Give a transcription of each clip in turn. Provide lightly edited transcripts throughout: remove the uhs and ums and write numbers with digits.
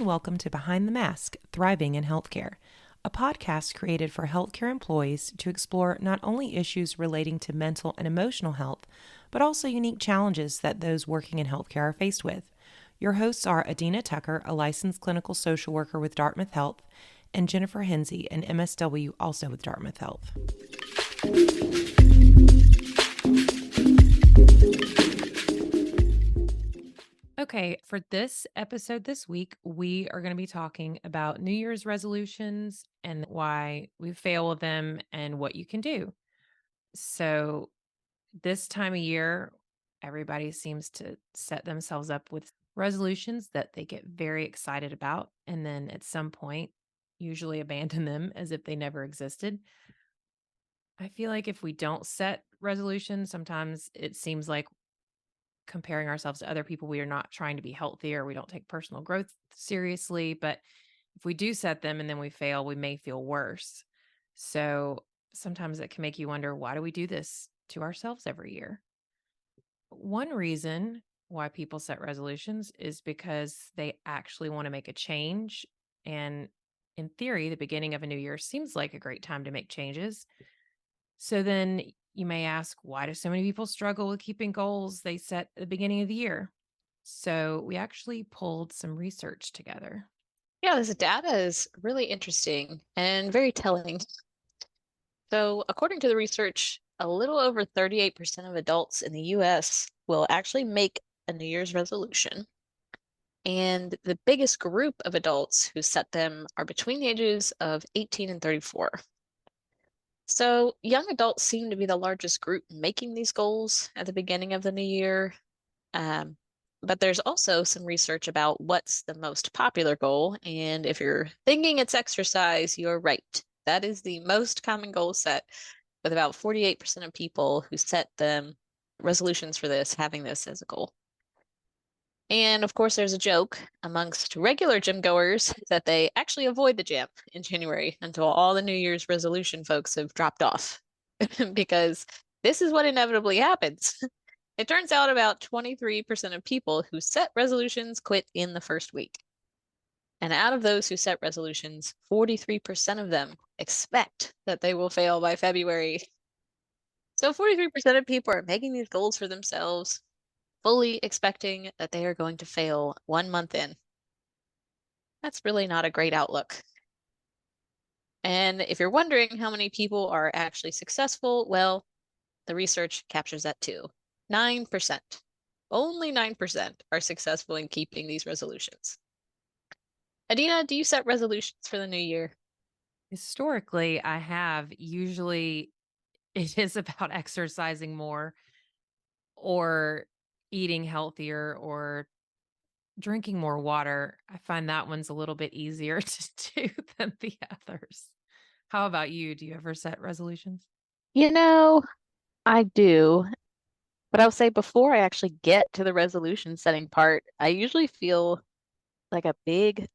welcome to Behind the Mask, Thriving in Healthcare, a podcast created for healthcare employees to explore not only issues relating to mental and emotional health, but also unique challenges that those working in healthcare are faced with. Your hosts are Adina Tucker, a licensed clinical social worker with Dartmouth Health, and Jennifer Hensey, an MSW also with Dartmouth Health. Okay, for this episode this week, we are going to be talking about New Year's resolutions and why we fail with them and what you can do. So, this time of year, everybody seems to set themselves up with resolutions that they get very excited about, and then at some point, usually abandon them as if they never existed. I feel like if we don't set resolutions, sometimes it seems like comparing ourselves to other people, we are not trying to be healthy or we don't take personal growth seriously. But if we do set them and then we fail, we may feel worse. So sometimes it can make you wonder, why do we do this to ourselves every year? One reason why people set resolutions is because they actually want to make a change. And in theory, the beginning of a new year seems like a great time to make changes. So then you may ask, why do so many people struggle with keeping goals they set at the beginning of the year? So we actually pulled some research together. Yeah, this data is really interesting and very telling. So, according to the research, a little over 38% of adults in the US will actually make a New Year's resolution. And the biggest group of adults who set them are between the ages of 18 and 34. So, young adults seem to be the largest group making these goals at the beginning of the new year. Um, but there's also some research about what's the most popular goal. And if you're thinking it's exercise, you're right. That is the most common goal set, with about 48% of people who set them resolutions for this having this as a goal. And of course, there's a joke amongst regular gym goers that they actually avoid the gym in January until all the New Year's resolution folks have dropped off because this is what inevitably happens. It turns out about 23% of people who set resolutions quit in the first week. And out of those who set resolutions, 43% of them expect that they will fail by February. So 43% of people are making these goals for themselves, fully expecting that they are going to fail 1 month in. That's really not a great outlook. And if you're wondering how many people are actually successful, well, the research captures that too. 9%. Only 9% are successful in keeping these resolutions. Adina, do you set resolutions for the new year? Historically, I have usually it is about exercising more or eating healthier or drinking more water. I find that one's a little bit easier to do than the others. How about you? Do you ever set resolutions? You know, I do, but I'll say before I actually get to the resolution setting part, I usually feel like a big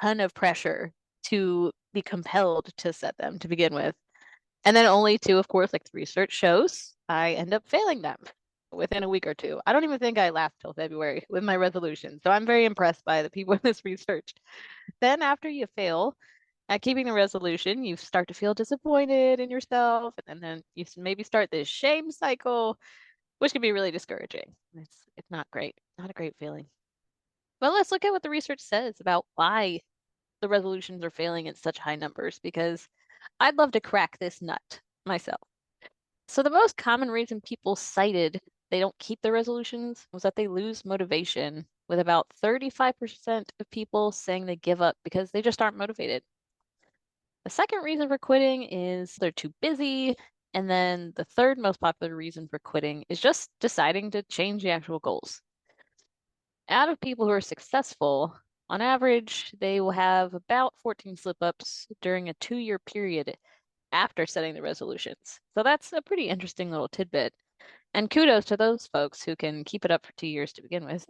ton of pressure to be compelled to set them to begin with. And then only to, of course, like the research shows, I end up failing them within a week or two. I don't even think I last till February with my resolution. So I'm very impressed by the people in this research. Then after you fail at keeping the resolution, you start to feel disappointed in yourself, and then you maybe start this shame cycle, which can be really discouraging. It's not great, not a great feeling. Well, let's look at what the research says about why the resolutions are failing in such high numbers, because I'd love to crack this nut myself. So the most common reason people cited they don't keep their resolutions was that they lose motivation, with about 35% of people saying they give up because they just aren't motivated. The second reason for quitting is they're too busy. And then the third most popular reason for quitting is just deciding to change the actual goals. Out of people who are successful, on average, they will have about 14 slip ups during a 2 year period after setting the resolutions. So that's a pretty interesting little tidbit. And kudos to those folks who can keep it up for 2 years to begin with.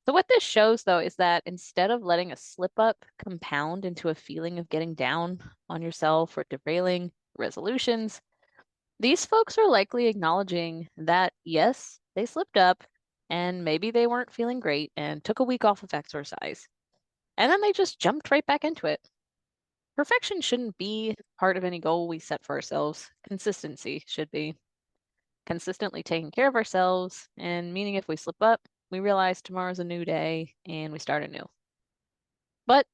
So, what this shows, though, is that instead of letting a slip up compound into a feeling of getting down on yourself or derailing resolutions, these folks are likely acknowledging that, yes, they slipped up and maybe they weren't feeling great and took a week off of exercise. and then they just jumped right back into it. Perfection shouldn't be part of any goal we set for ourselves. Consistency should be. Consistently taking care of ourselves, and meaning if we slip up, we realize tomorrow's a new day and we start anew. But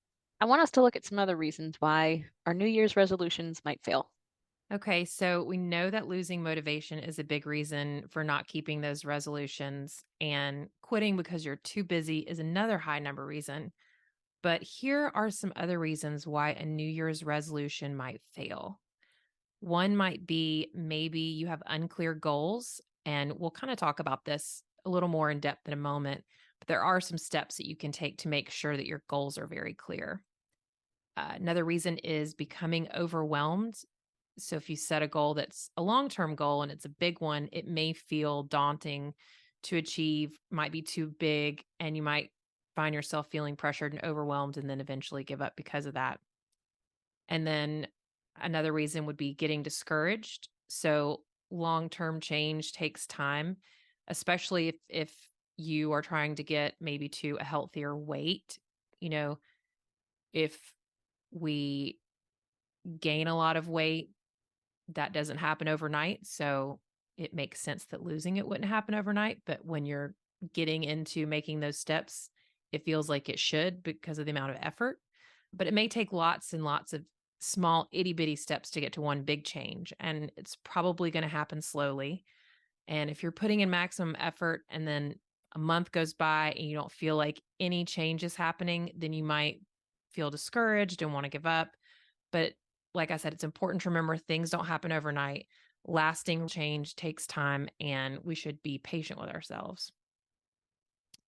I want us to look at some other reasons why our New Year's resolutions might fail. Okay, so we know that losing motivation is a big reason for not keeping those resolutions, and quitting because you're too busy is another high number reason. But here are some other reasons why a New Year's resolution might fail. One might be maybe you have unclear goals, and we'll kind of talk about this a little more in depth in a moment. But there are some steps that you can take to make sure that your goals are very clear. Another reason is becoming overwhelmed. So, if you set a goal that's a long term goal and it's a big one, it may feel daunting to achieve, might be too big, and you might find yourself feeling pressured and overwhelmed and then eventually give up because of that. And then another reason would be getting discouraged. So, long term change takes time, especially if you are trying to get maybe to a healthier weight. You know, if we gain a lot of weight, that doesn't happen overnight. So it makes sense that losing it wouldn't happen overnight. But when you're getting into making those steps, it feels like it should because of the amount of effort. But it may take lots and lots of small itty bitty steps to get to one big change. And it's probably going to happen slowly. And if you're putting in maximum effort and then a month goes by and you don't feel like any change is happening, then you might feel discouraged and want to give up. But like I said, it's important to remember things don't happen overnight. Lasting change takes time, and we should be patient with ourselves.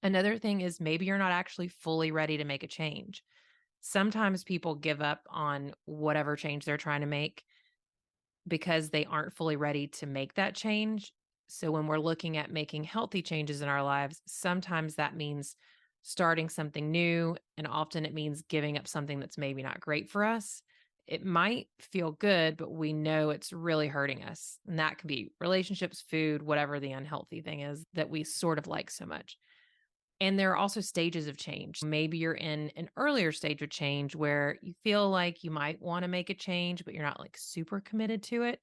Another thing is maybe you're not actually fully ready to make a change. Sometimes people give up on whatever change they're trying to make because they aren't fully ready to make that change. So when we're looking at making healthy changes in our lives, sometimes that means starting something new, and often it means giving up something that's maybe not great for us. It might feel good, but we know it's really hurting us. And that can be relationships, food, whatever the unhealthy thing is that we sort of like so much. And there are also stages of change. Maybe you're in an earlier stage of change where you feel like you might want to make a change, but you're not like super committed to it.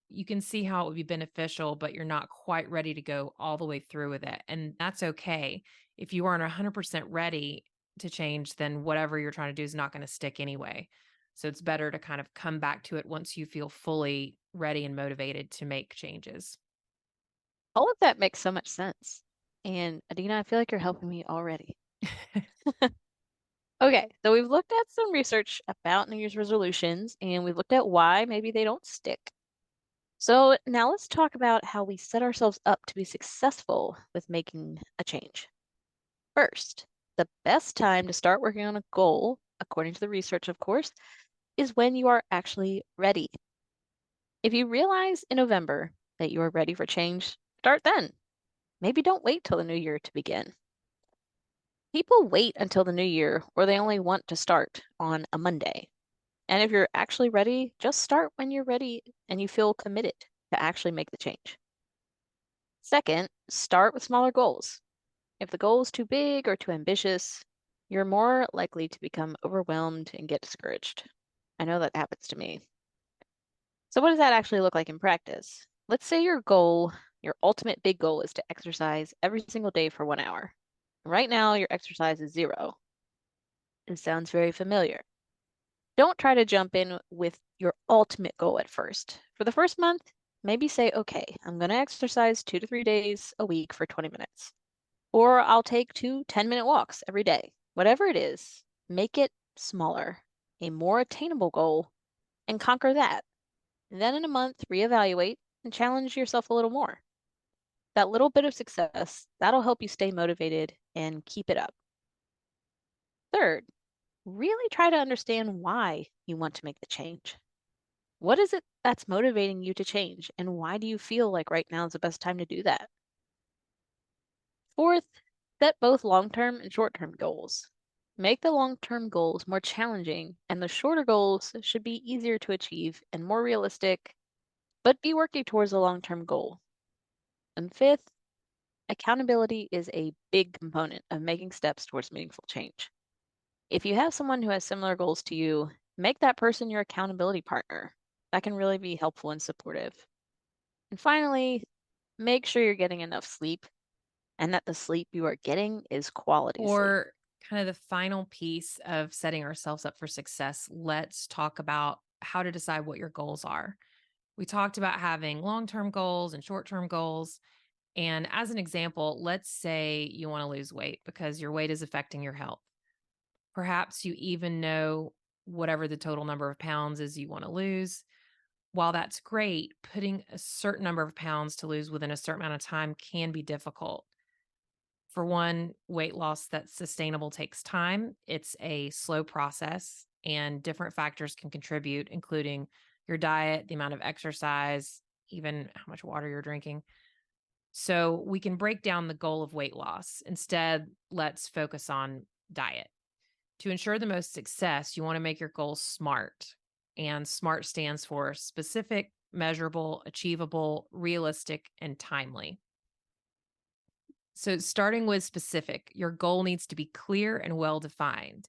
You can see how it would be beneficial, but you're not quite ready to go all the way through with it. And that's okay. If you aren't 100% ready to change, then whatever you're trying to do is not going to stick anyway. So it's better to kind of come back to it once you feel fully ready and motivated to make changes. All of that makes so much sense. And Adina, I feel like you're helping me already. Okay, so we've looked at some research about New Year's resolutions and we've looked at why maybe they don't stick. So now let's talk about how we set ourselves up to be successful with making a change. First, the best time to start working on a goal, according to the research, of course, is when you are actually ready. If you realize in November that you are ready for change, start then. Maybe don't wait till the new year to begin. People wait until the new year or they only want to start on a Monday. And if you're actually ready, just start when you're ready and you feel committed to actually make the change. Second, start with smaller goals. If the goal is too big or too ambitious, you're more likely to become overwhelmed and get discouraged. I know that happens to me. So, what does that actually look like in practice? Let's say your goal, your ultimate big goal, is to exercise every single day for 1 hour. Right now, your exercise is zero. It sounds very familiar. Don't try to jump in with your ultimate goal at first. For the first month, maybe say, okay, I'm going to exercise 2 to 3 days a week for 20 minutes. Or I'll take two 10-minute walks every day. Whatever it is, make it smaller, a more attainable goal, and conquer that. And then in a month, reevaluate and challenge yourself a little more. That little bit of success, that'll help you stay motivated and keep it up. Third, really try to understand why you want to make the change. What is it that's motivating you to change, and why do you feel like right now is the best time to do that? Fourth, set both long-term and short-term goals. Make the long-term goals more challenging, and the shorter goals should be easier to achieve and more realistic, but be working towards a long-term goal. And fifth, accountability is a big component of making steps towards meaningful change. If you have someone who has similar goals to you, make that person your accountability partner. That can really be helpful and supportive. And finally, make sure you're getting enough sleep and that the sleep you are getting is quality sleep. For kind of the final piece of setting ourselves up for success, let's talk about how to decide what your goals are. We talked about having long term goals and short term goals. And as an example, let's say you want to lose weight because your weight is affecting your health. Perhaps you even know whatever the total number of pounds is you want to lose. While that's great, putting a certain number of pounds to lose within a certain amount of time can be difficult. For one, weight loss that's sustainable takes time. It's a slow process, and different factors can contribute, including your diet, the amount of exercise, even how much water you're drinking. So, we can break down the goal of weight loss. Instead, let's focus on diet. To ensure the most success, you want to make your goals SMART. And SMART stands for specific, measurable, achievable, realistic, and timely. So, starting with specific, your goal needs to be clear and well defined.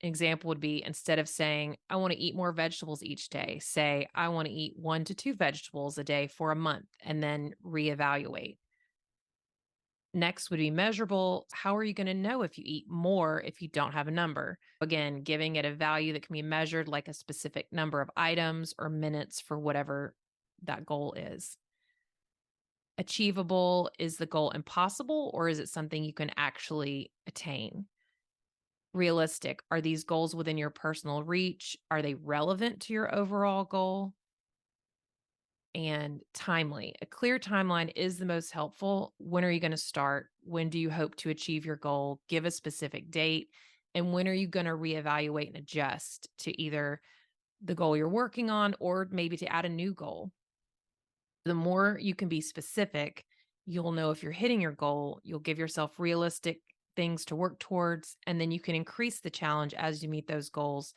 An example would be instead of saying, I want to eat more vegetables each day, say, I want to eat 1 to 2 vegetables a day for a month and then reevaluate. Next would be measurable. How are you going to know if you eat more if you don't have a number? Again, giving it a value that can be measured, like a specific number of items or minutes for whatever that goal is. Achievable, is the goal impossible or is it something you can actually attain? Realistic, are these goals within your personal reach? Are they relevant to your overall goal? And timely. A clear timeline is the most helpful. When are you going to start? When do you hope to achieve your goal? Give a specific date. And when are you going to reevaluate and adjust to either the goal you're working on or maybe to add a new goal? The more you can be specific, you'll know if you're hitting your goal, you'll give yourself realistic things to work towards, and then you can increase the challenge as you meet those goals.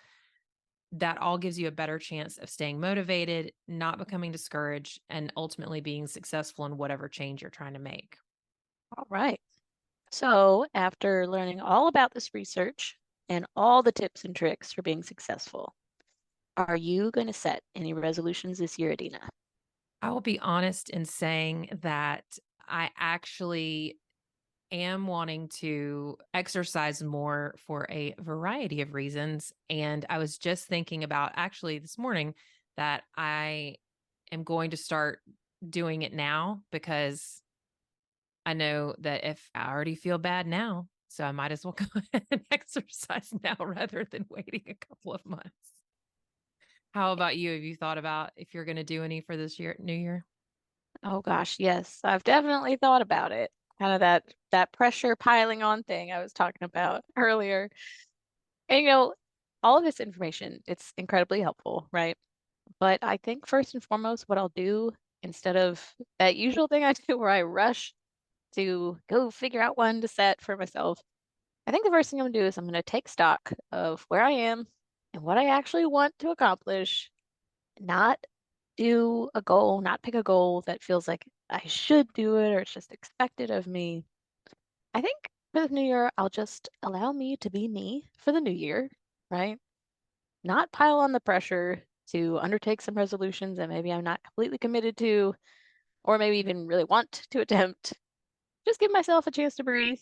That all gives you a better chance of staying motivated, not becoming discouraged, and ultimately being successful in whatever change you're trying to make. All right. So, after learning all about this research and all the tips and tricks for being successful, are you going to set any resolutions this year, Adina? I will be honest in saying that I actually am wanting to exercise more for a variety of reasons. And I was just thinking about actually this morning that I am going to start doing it now because I know that if I already feel bad now, so I might as well go ahead and exercise now rather than waiting a couple of months. How about you? Have you thought about if you're going to do any for this year, New Year? Oh gosh, yes. I've definitely thought about it. Kind of that pressure piling on thing I was talking about earlier. And all of this information, it's incredibly helpful, right? But I think first and foremost, what I'll do instead of that usual thing I do where I rush to go figure out one to set for myself, I think the first thing I'm gonna do is I'm gonna take stock of where I am and what I actually want to accomplish, not do a goal, not pick a goal that feels like I should do it or it's just expected of me. I think for the new year, I'll just allow me to be me for the new year, right? Not pile on the pressure to undertake some resolutions that maybe I'm not completely committed to, or maybe even really want to attempt. Just give myself a chance to breathe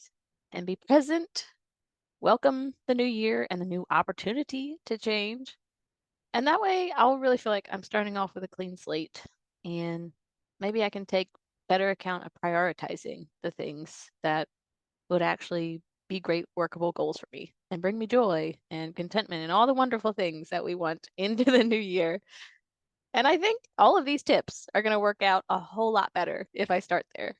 and be present, welcome the new year and the new opportunity to change. And that way, I'll really feel like I'm starting off with a clean slate. And maybe I can take better account of prioritizing the things that would actually be great workable goals for me and bring me joy and contentment and all the wonderful things that we want into the new year. And I think all of these tips are going to work out a whole lot better if I start there.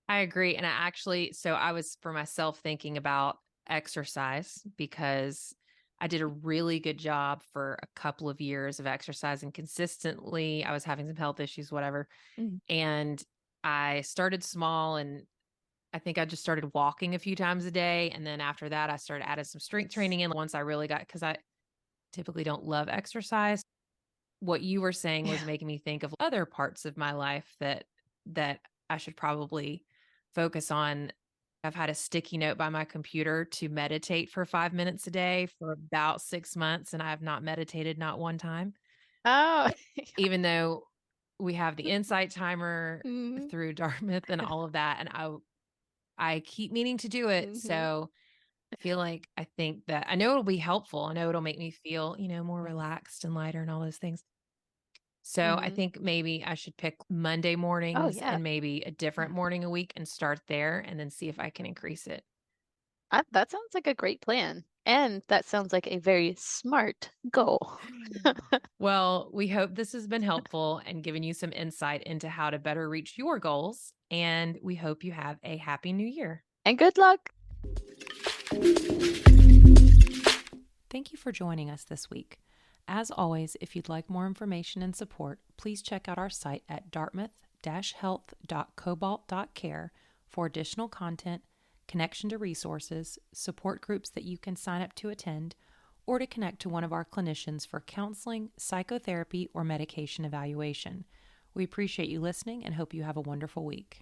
I agree. And I actually, so I was for myself thinking about exercise because I did a really good job for a couple of years of exercising consistently. I was having some health issues, whatever. Mm. And I started small and I think I just started walking a few times a day. And then after that, I started adding some strength training in once I really got, because I typically don't love exercise. What you were saying was Yeah. making me think of other parts of my life that I should probably focus on. I've had a sticky note by my computer to meditate for 5 minutes a day for about 6 months, and I have not meditated not one time, Oh. even though we have the insight timer Mhm. through Dartmouth and all of that. And I keep meaning to do it. Mhm. So I think that I know it'll be helpful. I know it'll make me feel, more Mhm. relaxed and lighter and all those things. So I Mhm. think maybe I should pick Monday Oh, mornings yeah. and maybe a Yeah. different morning a week and start there and then see if I can increase it. That sounds like a great plan. And that sounds like a very smart goal. Well, we hope this has been helpful and given you some insight into how to better reach your goals. And we hope you have a happy new year. And good luck. Thank you for joining us this week. As always, if you'd like more information and support, please check out our site at dartmouth-health.cobalt.care for additional content, connection to resources, support groups that you can sign up to attend, or to connect to one of our clinicians for counseling, psychotherapy, or medication evaluation. We appreciate you listening and hope you have a wonderful week.